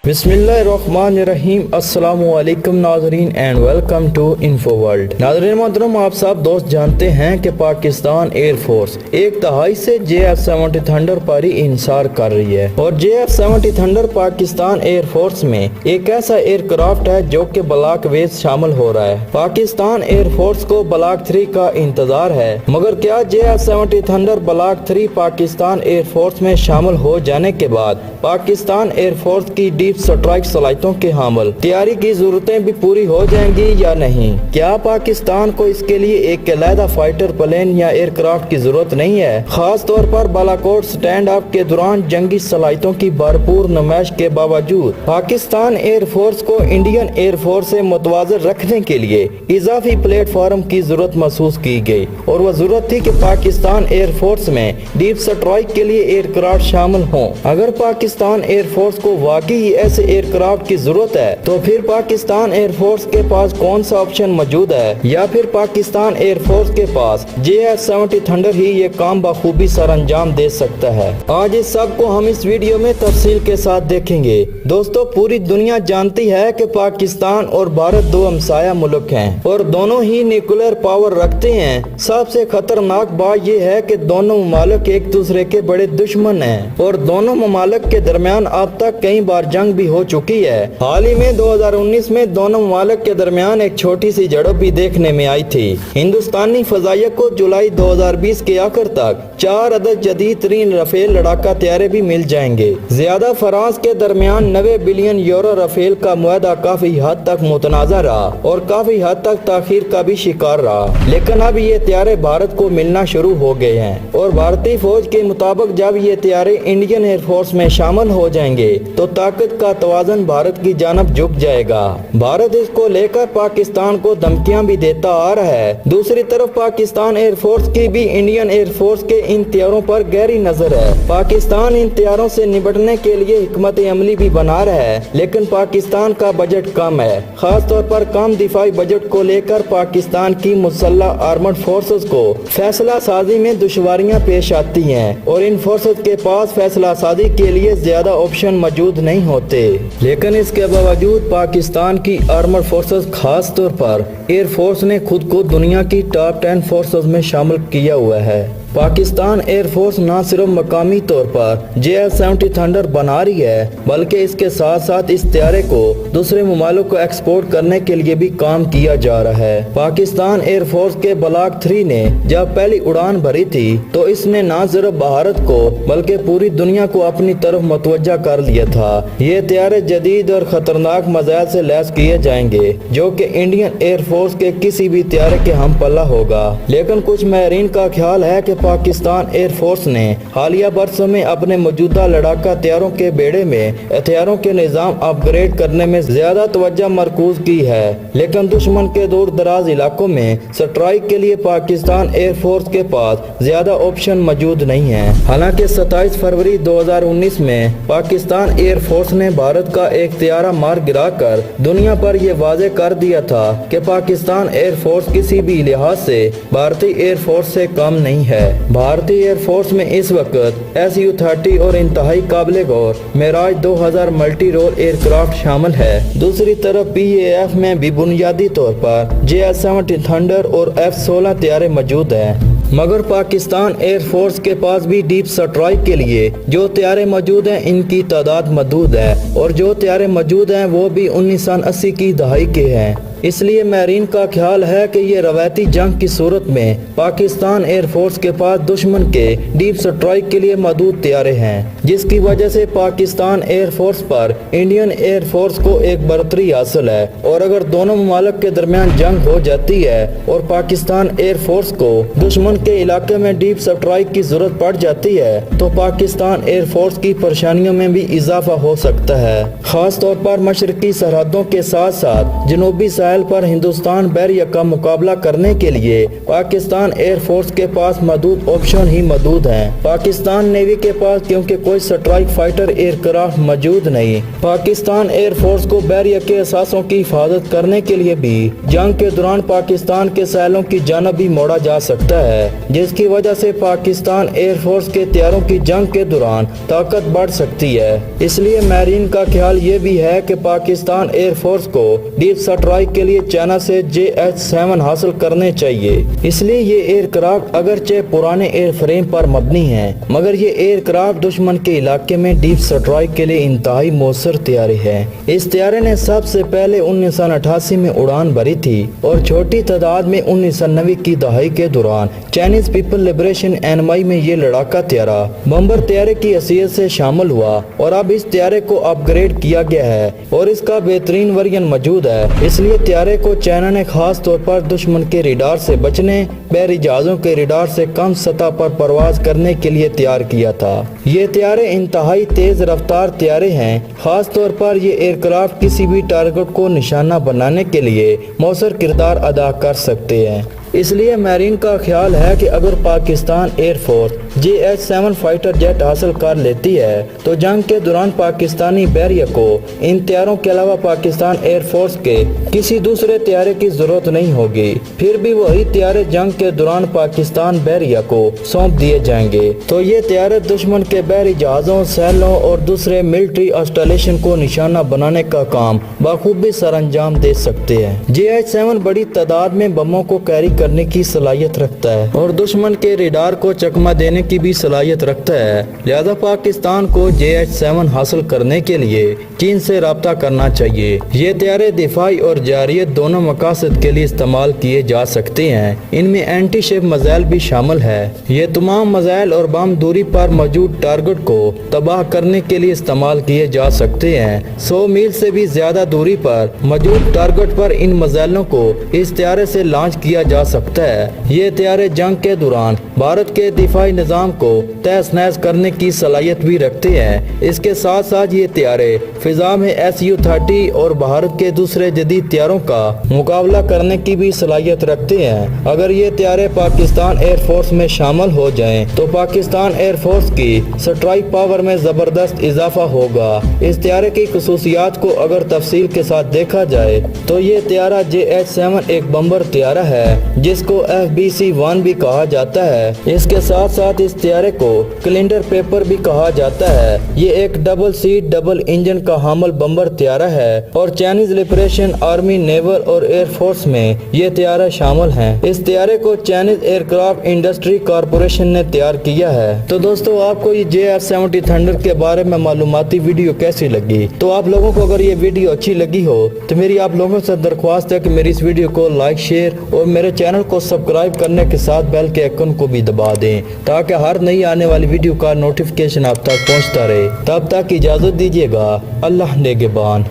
बिस्मिल्लाहिर्रहमानिर्रहीम। अस्सलामु अलैकुम नाज़रीन and welcome to Info World. नाज़रीन मोहतरम, आप सब दोस्त जानते हैं कि पाकिस्तान एयर फोर्स एक दहाई से JF-70 थंडर पर ही इंसार कर रही है और JF-70 thunder Pakistan air force में एक ऐसा एयरक्राफ्ट है जो कि ब्लॉक वेज शामिल हो रहा है। पाकिस्तान एयर फोर्स को ब्लॉक 3 का इंतजार है, मगर क्या JF-70 thunder block 3 Pakistan air force में शामिल हो जाने के बाद पाकिस्तान एयर फोर्स की डीप स्ट्राइक सलाहियतों के हामिल तैयारी की जरूरतें भी पूरी हो जाएंगी या नहीं? क्या पाकिस्तान को इसके लिए एक अलहदा फाइटर प्लेन या एयरक्राफ्ट की जरूरत नहीं है? खास तौर पर बालाकोट स्टैंड अप के दौरान जंगी सलाहियतों की भरपूर नुमाइश के बावजूद पाकिस्तान एयर फोर्स को इंडियन एयर फोर्स से मुतवाज़िर रखने के लिए इजाफी प्लेटफॉर्म की जरूरत महसूस की गई और वह जरूरत थी कि पाकिस्तान एयर फोर्स में डीप स्ट्राइक के लिए एयरक्राफ्ट शामिल हों। अगर पाकिस्तान एयर फोर्स को वाकई ऐसे एयरक्राफ्ट की जरूरत है तो फिर पाकिस्तान एयर फोर्स के पास कौन सा ऑप्शन मौजूद है, या फिर पाकिस्तान एयर फोर्स के पास JF-70 थंडर ही ये काम बखूबी सर अंजाम दे सकता है? आज इस सब को हम इस वीडियो में तफसील के साथ देखेंगे। दोस्तों, पूरी दुनिया जानती है कि पाकिस्तान और भारत दो हमसाया मुल्क हैं और दोनों ही न्यूक्लियर पावर रखते हैं। सबसे खतरनाक बात यह है कि दोनों ममालिक एक दूसरे के बड़े दुश्मन हैं और दोनों ममालिक के दरमियान अब तक कई बार जंग भी हो चुकी है। हाल ही में 2019 में दोनों ममालिक के दरमियान एक छोटी सी झड़प भी देखने में आई थी। हिंदुस्तानी फजाइया को जुलाई 2020 के आखिर तक 4 अदद जदीद तरीन राफेल लड़ाका तैयारे भी मिल जाएंगे। ज्यादा फ्रांस के दरमियान 90 बिलियन यूरो राफेल का मुआहदा काफी हद तक मुतनाज़ा रहा और काफी हद तक ताखीर का भी शिकार रहा, लेकिन अब ये तैयारे भारत को मिलना शुरू हो गए हैं और भारतीय फौज के मुताबिक जब ये तैयारे इंडियन एयर फोर्स में शामिल हो जाएंगे तो ताकत का तवाज़ुन भारत की जानब झुक जाएगा। भारत इसको लेकर पाकिस्तान को धमकियां भी देता आ रहा है। दूसरी तरफ पाकिस्तान एयर फोर्स की भी इंडियन एयर फोर्स के इन तैयारों पर गहरी नजर है। पाकिस्तान इन तैयारों से निपटने के लिए हिकमत अमली भी बना रहा है, लेकिन पाकिस्तान का बजट कम है। खास तौर पर कम दिफाई बजट को लेकर पाकिस्तान की मुसल्लह आर्मड फोर्सेस को फैसला साजी में दुश्वारियां पेश आती हैं और इन फोर्सेस के पास फैसला साजी के लिए ज्यादा ऑप्शन मौजूद नहीं होते। लेकिन इसके बावजूद पाकिस्तान की आर्मड फोर्सेस खास तौर पर एयर फोर्स ने खुद को दुनिया की टॉप 10 फोर्सेस में शामिल किया हुआ है। पाकिस्तान एयर फोर्स न सिर्फ मकामी तौर पर JF-70 थंडर बना रही है, बल्कि इसके साथ साथ इस तैयारे को दूसरे ममालिक को एक्सपोर्ट करने के लिए भी काम किया जा रहा है। पाकिस्तान एयर फोर्स के ब्लॉक 3 ने जब पहली उड़ान भरी थी तो इसने न सिर्फ भारत को बल्कि पूरी दुनिया को अपनी तरफ मुतवज्जा कर लिया था। ये तैयारे जदीद और खतरनाक मज़ाइल से लैस किए जाएंगे जो कि इंडियन एयर फोर्स के किसी भी तैयारे के हम पल्ला होगा। लेकिन कुछ माहिरीन का ख्याल है कि पाकिस्तान एयर फोर्स ने हालिया बरसों में अपने मौजूदा लड़ाका तैयारों के बेड़े में हथियारों के निज़ाम अपग्रेड करने में ज्यादा तवज्जो मरकूज की है, लेकिन दुश्मन के दूर दराज इलाकों में स्ट्राइक के लिए पाकिस्तान एयर फोर्स के पास ज्यादा ऑप्शन मौजूद नहीं है। हालांकि 27 फरवरी 2019 में पाकिस्तान एयर फोर्स ने भारत का एक तैयारा मार गिरा कर दुनिया पर यह वाज़ेह कर दिया था कि पाकिस्तान एयर फोर्स किसी भी लिहाज से भारतीय एयर फोर्स से कम नहीं है। भारतीय एयर फोर्स में इस वक्त SU-30 और इंतहाई काबिल गौर मिराज 2000 मल्टी रोल एयरक्राफ्ट शामिल है। दूसरी तरफ PAF में भी बुनियादी तौर पर JF-70 थंडर और F-16 तैयारे मौजूद हैं, मगर पाकिस्तान एयर फोर्स के पास भी डीप स्ट्राइक के लिए जो तैयारे मौजूद हैं इनकी तादाद महदूद है और जो तैयारे मौजूद हैं वो भी 1980 की दहाई के हैं। इसलिए माहिरीन का ख्याल है कि ये रवायती जंग की सूरत में पाकिस्तान एयर फोर्स के पास दुश्मन के डीप स्ट्राइक के लिए महदूद तैयारे हैं, जिसकी वजह से पाकिस्तान एयर फोर्स पर इंडियन एयर फोर्स को एक बढ़तरी हासिल है। और अगर दोनों ममालिक के दरमियान जंग हो जाती है और पाकिस्तान एयर फोर्स को दुश्मन के इलाके में डीप स्ट्राइक की जरूरत पड़ जाती है तो पाकिस्तान एयर फोर्स की परेशानियों में भी इजाफा हो सकता है। खास तौर पर मशरकी सरहदों के साथ साथ जनूबी ساحل پر ہندوستان بحریہ کا مقابلہ کرنے کے لیے پاکستان ایئر فورس کے پاس محدود آپشن ہی موجود ہیں۔ پاکستان نیوی کے پاس کیونکہ کوئی سٹرائک فائٹر ایئر کرافٹ موجود نہیں، پاکستان ایئر فورس کو بحریہ کے اثاثوں کی حفاظت کرنے کے لیے بھی جنگ کے دوران پاکستان کے ساحلوں کی جانب بھی موڑا جا سکتا ہے، جس کی وجہ سے پاکستان ایئر فورس کے طیاروں کی جنگ کے دوران طاقت بڑھ سکتی ہے۔ اس لیے ماہرین کا خیال یہ بھی ہے کہ پاکستان ایئر فورس کو ڈیپ سٹرائک کے لیے چائنا سے JH-7 حاصل کرنے چاہیے۔ اس لیے یہ ایئر کرافٹ اگرچہ پرانے ایئر فریم پر مبنی ہیں، مگر یہ ایئر کرافٹ دشمن کے علاقے میں ڈیپ سٹرائک کے لیے انتہائی مؤثر طیارے ہیں۔ اس طیارے نے سب سے پہلے 1988 میں اڑان بھری تھی اور چھوٹی تعداد میں 1990 کی دہائی کے دوران چائنیز پیپل لبریشن آرمی میں یہ لڑاکا طیارہ بمبر طیارے کی حیثیت سے شامل ہوا، اور اب اس طیارے کو اپ گریڈ کیا گیا ہے اور اس کا بہترین ورژن موجود ہے۔ اس لیے طیارے کو چائنا نے خاص طور پر دشمن کے ریڈار سے بچنے، بحری جہازوں کے ریڈار سے کم سطح پر پرواز کرنے کے لیے تیار کیا تھا۔ یہ طیارے انتہائی تیز رفتار طیارے ہیں، خاص طور پر یہ ایئر کرافٹ کسی بھی ٹارگٹ کو نشانہ بنانے کے لیے مؤثر کردار ادا کر سکتے ہیں۔ اس لیے ماہرین کا خیال ہے کہ اگر Pakistan air force JH-7 fighter jet حاصل کر لیتی ہے تو جنگ کے دوران پاکستانی بحریہ کو ان طیاروں کے علاوہ پاکستان ایئر فورس کے کسی دوسرے طیارے کی ضرورت نہیں ہوگی، پھر بھی وہی طیارے جنگ کے دوران پاکستان بحریہ کو سونپ دیے جائیں گے تو یہ طیارے دشمن کے بحری جہازوں، سیلوں اور دوسرے ملٹری انسٹالیشن کو نشانہ بنانے کا کام بخوبی سر انجام دے سکتے ہیں۔ JH-7 بڑی تعداد میں بموں کو کیری کرنے کی صلاحیت رکھتا ہے اور دشمن کے ریڈار کو چکما دینے کی بھی صلاحیت رکھتا ہے، لہذا پاکستان کو JH-7 حاصل کرنے کے لیے چین سے رابطہ کرنا چاہیے۔ یہ طیارے دفاعی اور جارحیت دونوں مقاصد کے لیے استعمال کیے جا سکتے ہیں، ان میں اینٹی شپ میزائل بھی شامل ہے۔ یہ تمام میزائل اور بم دوری پر موجود ٹارگٹ کو تباہ کرنے کے لیے استعمال کیے جا سکتے ہیں۔ 100 میل سے بھی زیادہ دوری پر موجود ٹارگٹ پر ان میزائلوں کو اس طیارے سے لانچ کیا جا سکتا ہے۔ یہ طیارے جنگ کے دوران بھارت کے دفاعی نظام کو تہس نہس کرنے کی صلاحیت بھی رکھتے ہیں۔ اس کے ساتھ ساتھ یہ طیارے فضا میں Su-30 اور بھارت کے دوسرے جدید طیاروں کا مقابلہ کرنے کی بھی صلاحیت رکھتے ہیں۔ اگر یہ طیارے پاکستان ایئر فورس میں شامل ہو جائیں تو پاکستان ایئر فورس کی سٹرائک پاور میں زبردست اضافہ ہوگا۔ اس طیارے کی خصوصیات کو اگر تفصیل کے ساتھ دیکھا جائے تو یہ طیارہ JH-7 ایک بمبر طیارہ ہے جس کو FBC-1 بھی کہا جاتا ہے۔ اس کے ساتھ ساتھ اس طیارے کو کلنڈر پیپر بھی کہا جاتا ہے۔ یہ ایک ڈبل سیٹ ڈبل انجن کا حامل بمبر طیارہ ہے اور چائنیز لبریشن آرمی، نیول اور ایئر فورس میں یہ طیارہ شامل ہیں۔ اس طیارے کو Chinese aircraft industry corporation نے تیار کیا ہے۔ تو دوستو، آپ کو یہ JH-70 تھنڈر کے بارے میں معلوماتی ویڈیو کیسی لگی؟ تو آپ لوگوں کو اگر یہ ویڈیو اچھی لگی ہو تو میری آپ لوگوں سے درخواست ہے کہ میری اس ویڈیو کو لائک، شیئر اور میرے چینل کو سبسکرائب کرنے کے ساتھ بیل کے آئیکن کو بھی دبا دیں تاکہ ہر نئی آنے والی ویڈیو کا نوٹیفیکیشن آپ تک پہنچتا رہے۔ تب تک اجازت دیجیے گا۔ اللہ نگہبان۔